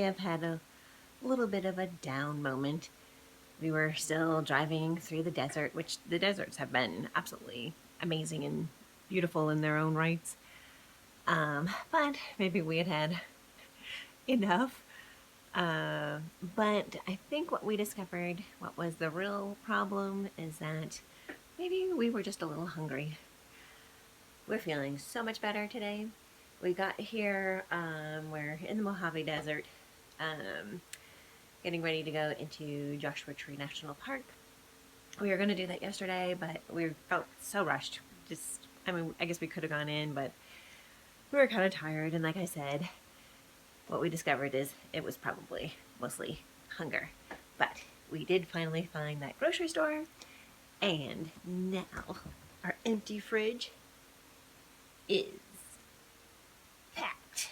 have had a little bit of a down moment. We were still driving through the desert, which the deserts have been absolutely amazing and beautiful in their own rights. But maybe we had enough. But I think what we discovered, what was the real problem, is that maybe we were just a little hungry. We're feeling so much better today. We got here, we're in the Mojave Desert, getting ready to go into Joshua Tree National Park. We were going to do that yesterday, but we felt so rushed. I guess we could have gone in, but we were kind of tired. And like I said, what we discovered is it was probably mostly hunger. But we did finally find that grocery store, and now our empty fridge is packed.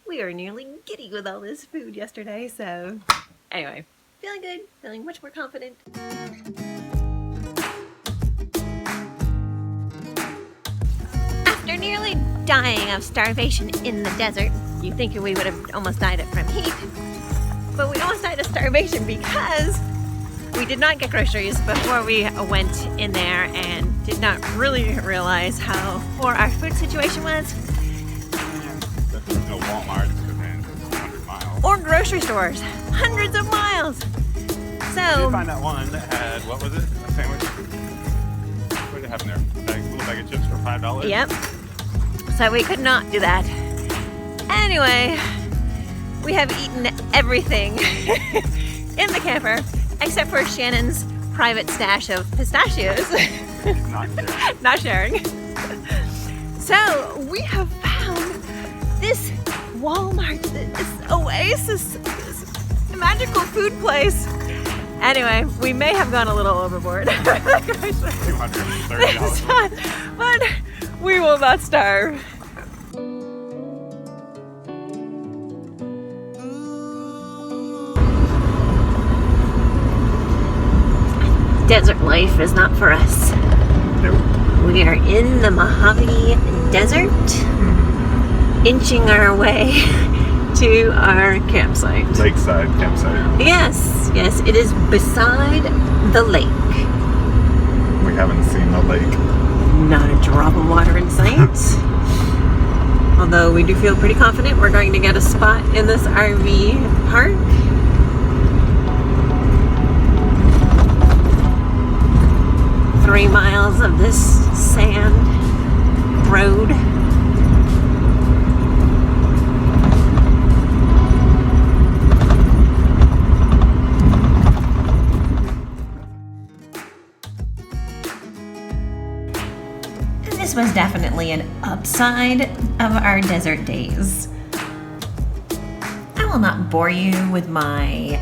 We are nearly giddy with all this food yesterday, so anyway, feeling good, feeling much more confident. After nearly dying of starvation in the desert, you think we would have almost died from heat, but we almost died of starvation because we did not get groceries before we went in there and did not really realize how poor our food situation was. There's no Walmart within 100 miles. Or grocery stores, hundreds of miles. So We did find that one that had, what was it? A sandwich? What did it have in there? A little bag of chips for $5? Yep. So we could not do that. Anyway, we have eaten everything in the camper except for Shannon's private stash of pistachios. Not sharing. So we have found this Walmart, this oasis, this magical food place. Anyway, we may have gone a little overboard. $230. But we will not starve. Desert life is not for us. Nope. We are in the Mojave Desert, inching our way to our campsite. Lakeside campsite. Yes, it is beside the lake. We haven't seen the lake. Not a drop of water in sight. Although we do feel pretty confident we're going to get a spot in this RV park. Three miles of this sand road. This was definitely an upside of our desert days. I will not bore you with my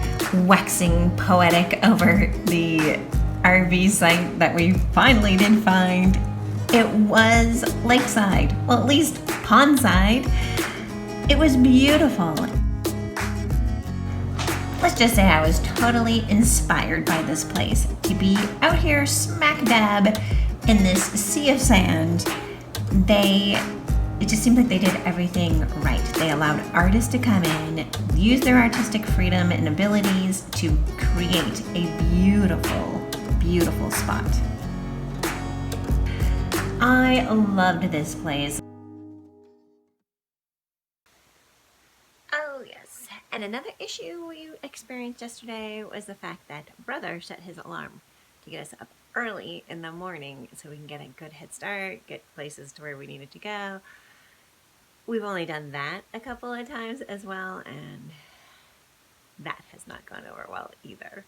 waxing poetic over the RV site that we finally did find. It was lakeside, well, at least Pondside. It was beautiful. Let's just say I was totally inspired by this place to be out here smack dab in this sea of sand. It just seemed like they did everything right. They allowed artists to come in, use their artistic freedom and abilities to create a beautiful spot. I loved this place. Oh yes, and another issue we experienced yesterday was the fact that Brother set his alarm to get us up early in the morning so we can get a good head start, get places to where we needed to go. We've only done that a couple of times as well, and that has not gone over well either.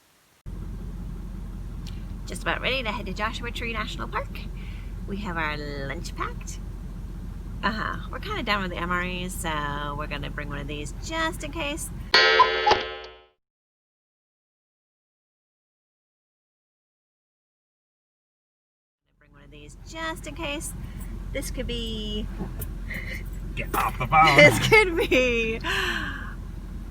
Just about ready to head to Joshua Tree National Park. We have our lunch packed. We're kind of done with the MREs, so we're gonna bring one of these just in case. This could be... Get off the phone. This could be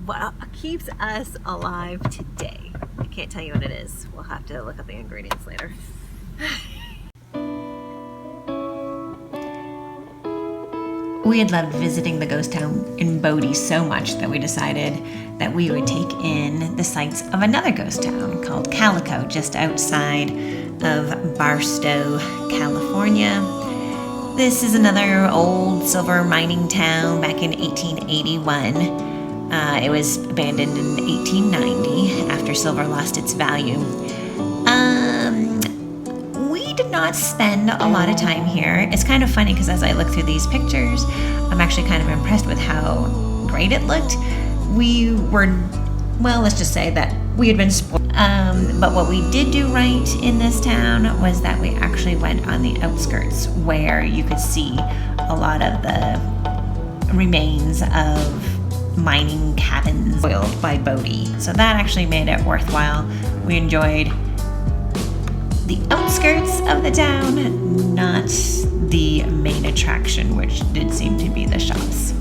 what keeps us alive today. I can't tell you what it is. We'll have to look up the ingredients later. We had loved visiting the ghost town in Bodie so much that we decided that we would take in the sights of another ghost town called Calico, just outside of Barstow, California. This is another old silver mining town back in 1881. It was abandoned in 1890 after silver lost its value. We did not spend a lot of time here. It's kind of funny because as I look through these pictures, I'm actually kind of impressed with how great it looked. We were, well, let's just say that we had been spoiled. But what we did do right in this town was that we actually went on the outskirts where you could see a lot of the remains of mining cabins spoiled by Bodie. So that actually made it worthwhile. We enjoyed the outskirts of the town, not the main attraction, which did seem to be the shops.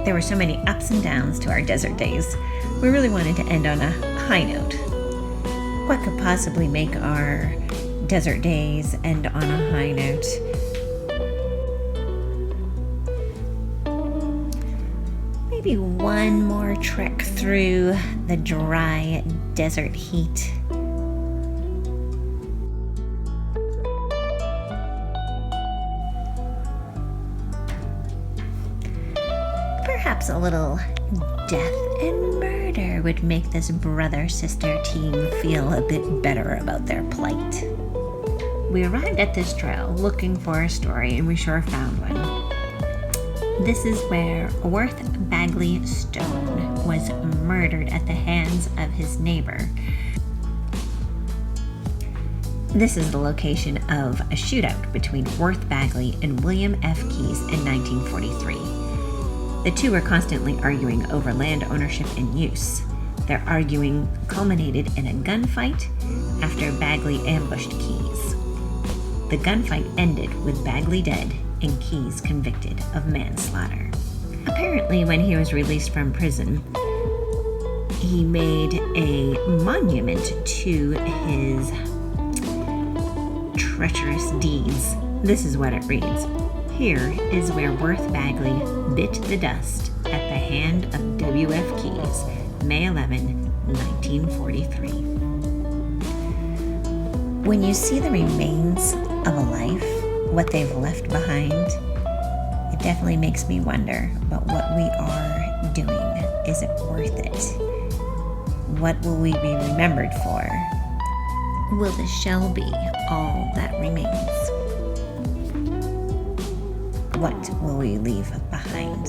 There were so many ups and downs to our desert days. We really wanted to end on a high note. What could possibly make our desert days end on a high note? Maybe one more trek through the dry desert heat. Perhaps a little death and murder would make this brother-sister team feel a bit better about their plight. We arrived at this trail looking for a story, and we sure found one. This is where Worth Bagley Stone was murdered at the hands of his neighbor. This is the location of a shootout between Worth Bagley and William F. Keyes in 1943. The two were constantly arguing over land ownership and use. Their arguing culminated in a gunfight after Bagley ambushed Keyes. The gunfight ended with Bagley dead and Keyes convicted of manslaughter. Apparently, when he was released from prison, he made a monument to his treacherous deeds. This is what it reads. Here is where Worth Bagley bit the dust at the hand of W.F. Keyes, May 11, 1943. When you see the remains of a life, what they've left behind, it definitely makes me wonder about what we are doing. Is it worth it? What will we be remembered for? Will the shell be all that remains? What will we leave behind?